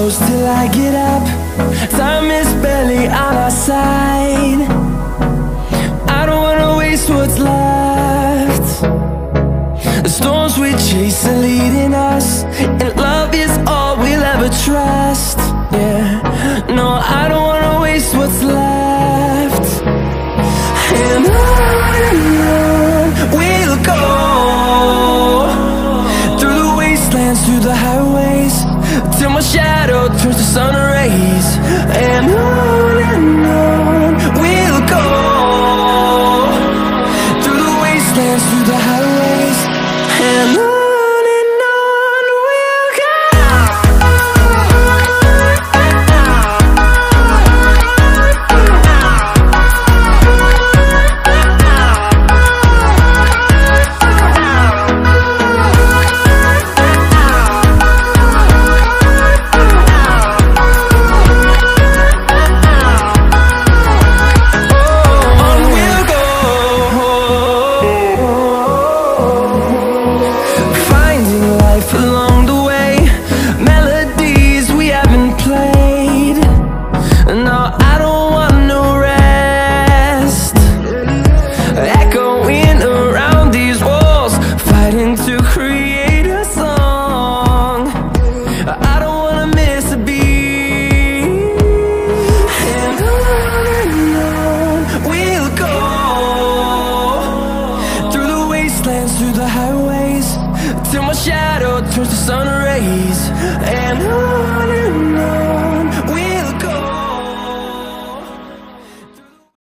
close till I get up. Time is barely on our side. I don't wanna waste what's left. The storms we chase are leading us, and love is all we'll ever trust. Yeah, no, I don't wanna waste what's left. And on we'll go, through the wastelands, through the highways, till my shadow turns to sun rays. And on we'll go, through the wastelands, through the highways, and on. Along the way, melodies we haven't played. No, I don't want no rest. Echoing around these walls, fighting to create a song. I don't wanna miss a beat. And on we'll go, through the wastelands, through the highways, till my shadow turns to sun rays. And